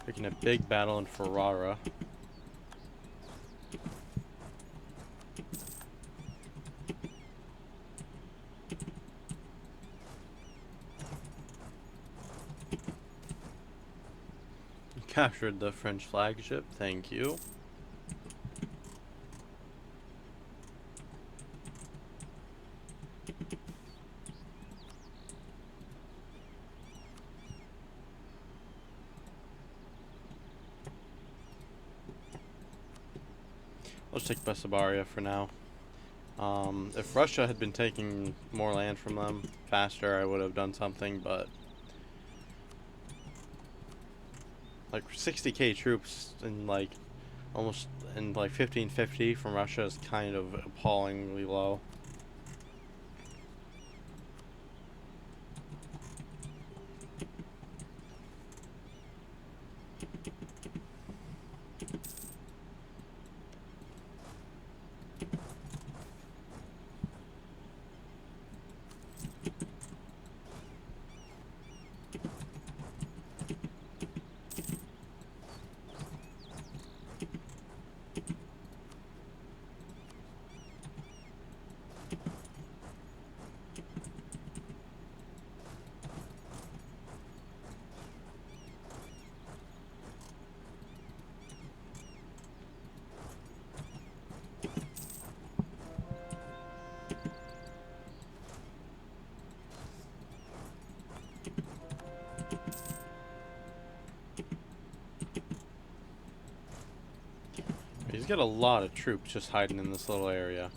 Picking a big battle in Ferrara. Captured the French flagship, thank you. Let's take Bessarabia for now. If Russia had been taking more land from them faster, I would have done something, but like 60k troops in like almost in like 1550 from Russia is kind of appallingly low. He's got a lot of troops just hiding in this little area.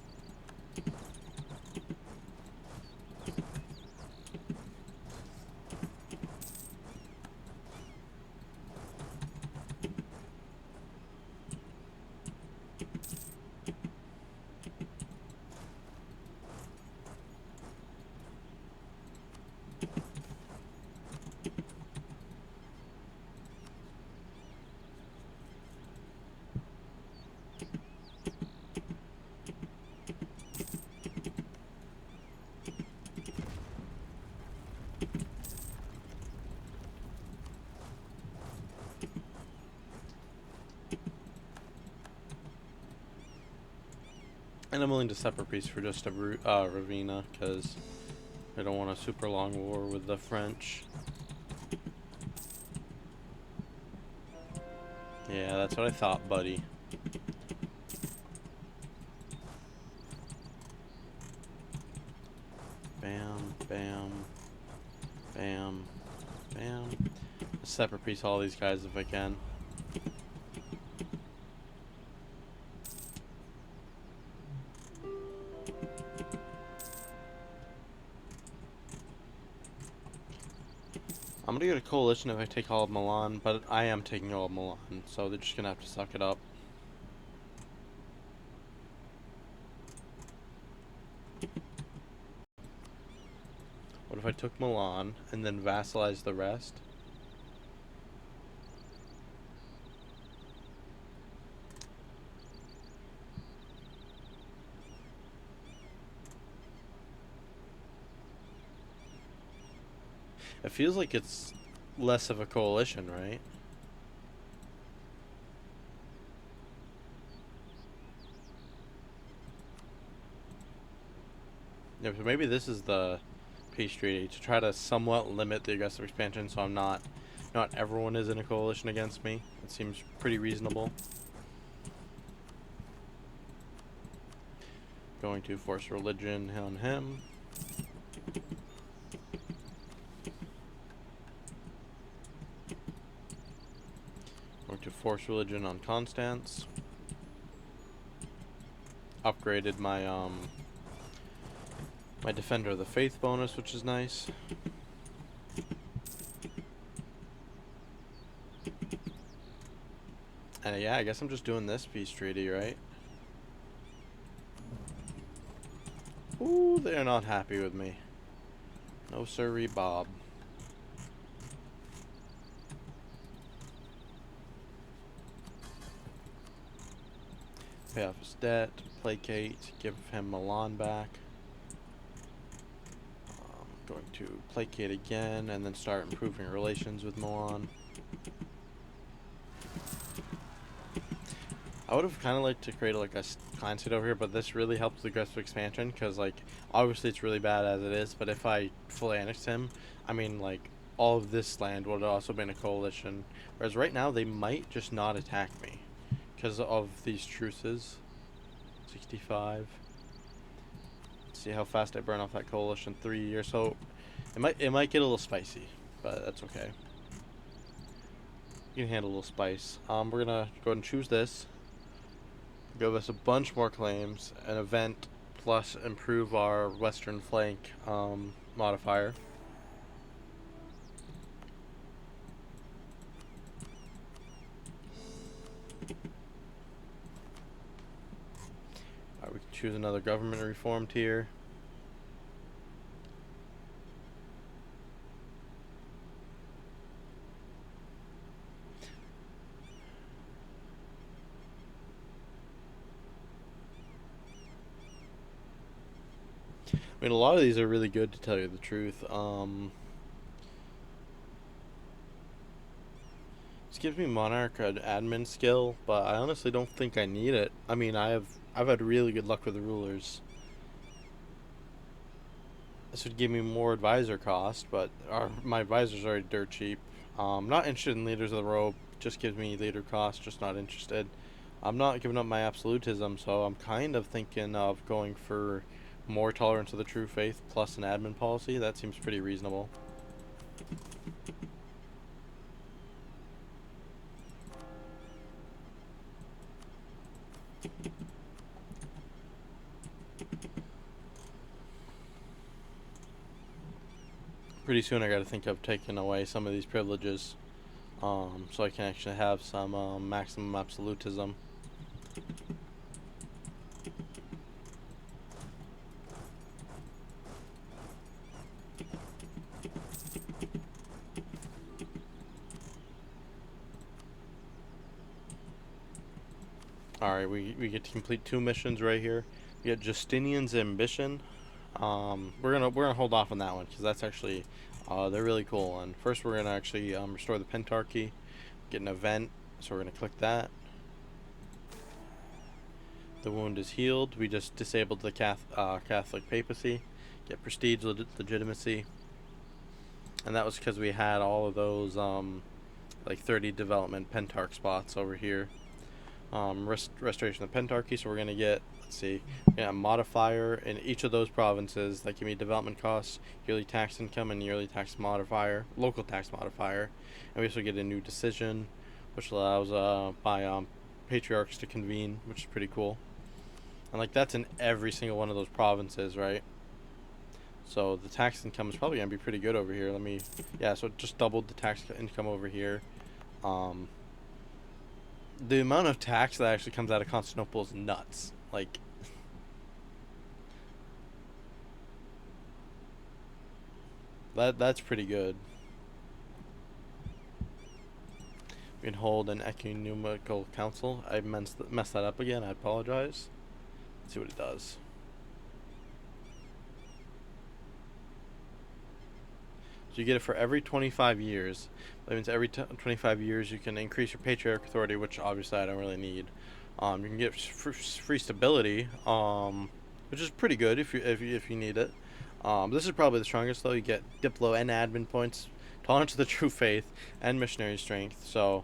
And I'm willing to separate peace for just a Ravenna, because I don't want a super long war with the French. Yeah, that's what I thought, buddy. Bam, bam, bam, bam. Separate piece all these guys if I can. I'm gonna get a coalition if I take all of Milan, but I am taking all of Milan, so they're just gonna have to suck it up. What if I took Milan and then vassalized the rest? It feels like it's less of a coalition, right? Yeah, so maybe this is the peace treaty to try to somewhat limit the aggressive expansion, so not everyone is in a coalition against me. It seems pretty reasonable. Going to force religion on him. Going to force religion on Constance. Upgraded my my Defender of the Faith bonus, which is nice. And yeah, I guess I'm just doing this peace treaty, right? Ooh, they're not happy with me. No sirree, Bob. Pay off his debt, placate, give him Milan back. Going to placate again and then start improving relations with Milan. I would have kind of liked to create like a clan state over here, but this really helps the aggressive expansion because, like, obviously it's really bad as it is, but if I fully annexed him, I mean, like, all of this land would have also been a coalition. Whereas right now they might just not attack me because of these truces. 65. Let's see how fast I burn off that coalition. 3 years, so it might get a little spicy, but that's okay. You can handle a little spice. We're gonna go ahead and choose this. Give us a bunch more claims, an event, plus improve our western flank modifier. Alright, we can choose another government reform tier. I mean, a lot of these are really good, to tell you the truth. This gives me Monarch an admin skill, but I honestly don't think I need it. I mean, I've had really good luck with the rulers. This would give me more advisor cost, but my advisors are already dirt cheap. Not interested in leaders of the robe. Just gives me leader cost. Just not interested. I'm not giving up my absolutism, so I'm kind of thinking of going for more tolerance of the true faith plus an admin policy. That seems pretty reasonable. Pretty soon I gotta think of taking away some of these privileges, so I can actually have some maximum absolutism. Alright, we get to complete 2 missions right here. We get Justinian's Ambition. We're gonna hold off on that one because that's actually they're really cool. And first we're gonna actually restore the Pentarchy, get an event, so we're gonna click that. The wound is healed. We just disabled the Catholic papacy, get prestige, legitimacy, and that was because we had all of those like 30 development pentarch spots over here. Restoration of pentarchy. So we're gonna get, let's see, a modifier in each of those provinces that give me development costs, yearly tax income, and yearly tax modifier, local tax modifier, and we also get a new decision, which allows my patriarchs to convene, which is pretty cool. And like that's in every single one of those provinces, right? So the tax income is probably gonna be pretty good over here. So it just doubled the tax income over here. The amount of tax that actually comes out of Constantinople is nuts. Like, that's pretty good. We can hold an ecumenical council. I messed that up again. I apologize. Let's see what it does. So you get it for every 25 years. That means every 25 years you can increase your patriarch authority, which obviously I don't really need. You can get free stability, which is pretty good if you need it. This is probably the strongest though. You get diplo and admin points, tolerance to the true faith, and missionary strength. So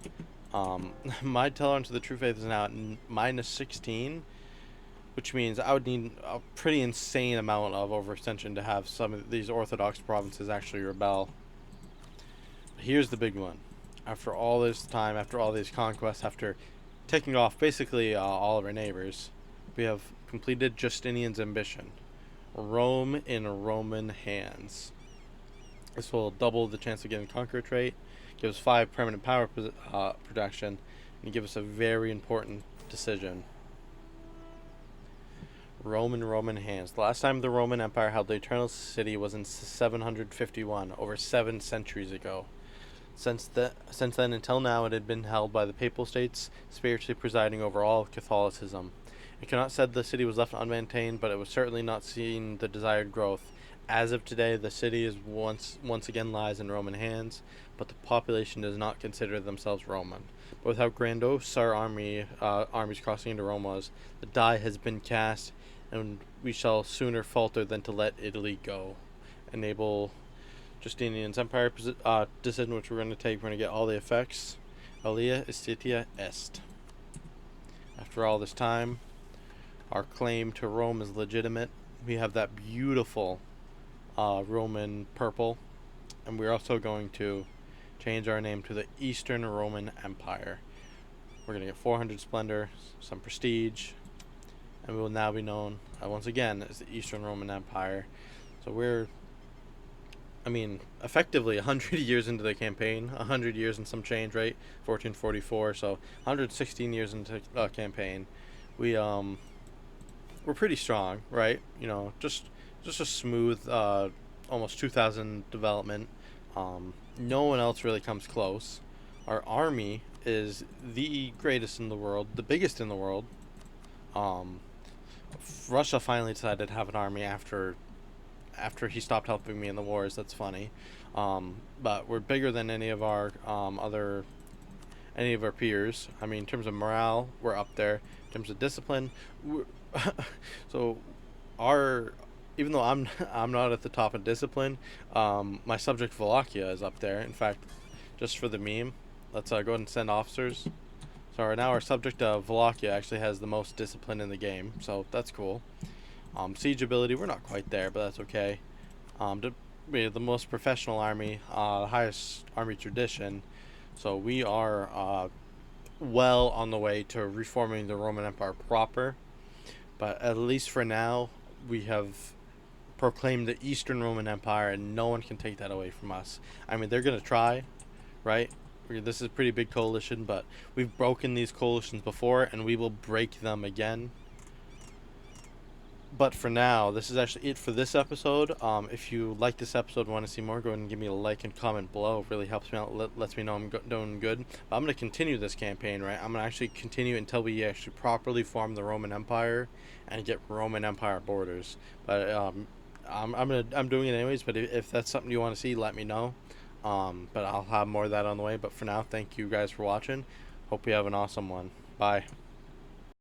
my tolerance to the true faith is now at minus 16, which means I would need a pretty insane amount of overextension to have some of these Orthodox provinces actually rebel. Here's the big one. After all this time, after all these conquests, after taking off basically all of our neighbors, we have completed Justinian's ambition. Rome in Roman hands. This will double the chance of getting conqueror trait, give us 5 permanent power protection, and give us a very important decision. Rome in Roman hands. The last time the Roman Empire held the Eternal City was in 751, over 7 centuries ago. Since then until now, it had been held by the Papal States, spiritually presiding over all of Catholicism. It cannot said the city was left unmaintained, but it was certainly not seeing the desired growth. As of today, the city is once again lies in Roman hands, but the population does not consider themselves Roman. But with how grandiose our armies crossing into Rome was, the die has been cast, and we shall sooner falter than to let Italy go. Enable Justinian's empire decision, which we're going to take. We're going to get all the effects. Alia Istitia Est. After all this time, our claim to Rome is legitimate. We have that beautiful Roman purple, and we're also going to change our name to the Eastern Roman Empire. We're going to get 400 splendor, some prestige, and we will now be known once again as the Eastern Roman Empire. So we're, effectively 100 years into the campaign, 100 years and some change, right? 1444, so 116 years into the campaign. We're pretty strong, right? Just a smooth, almost 2,000 development. No one else really comes close. Our army is the greatest in the world, the biggest in the world. Russia finally decided to have an army after he stopped helping me in the wars. That's funny. But we're bigger than any of our peers. In terms of morale, we're up there. In terms of discipline, so even though I'm not at the top of discipline, my subject Wallachia is up there. In fact, just for the meme, let's go ahead and send officers. So right now our subject of Wallachia actually has the most discipline in the game, so that's cool. Siege ability, we're not quite there, but that's okay. The most professional army, the highest army tradition, so we are well on the way to reforming the Roman Empire proper. But at least for now, we have proclaimed the Eastern Roman Empire, and no one can take that away from us. They're going to try, right? This is a pretty big coalition, but we've broken these coalitions before, and we will break them again. But for now, this is actually it for this episode. If you like this episode and want to see more, go ahead and give me a like and comment below. It really helps me out, lets me know I'm doing good. But I'm going to continue this campaign, right? I'm going to actually continue until we actually properly form the Roman Empire and get Roman Empire borders. But I'm doing it anyways, but if that's something you want to see, let me know. But I'll have more of that on the way. But for now, thank you guys for watching. Hope you have an awesome one. Bye.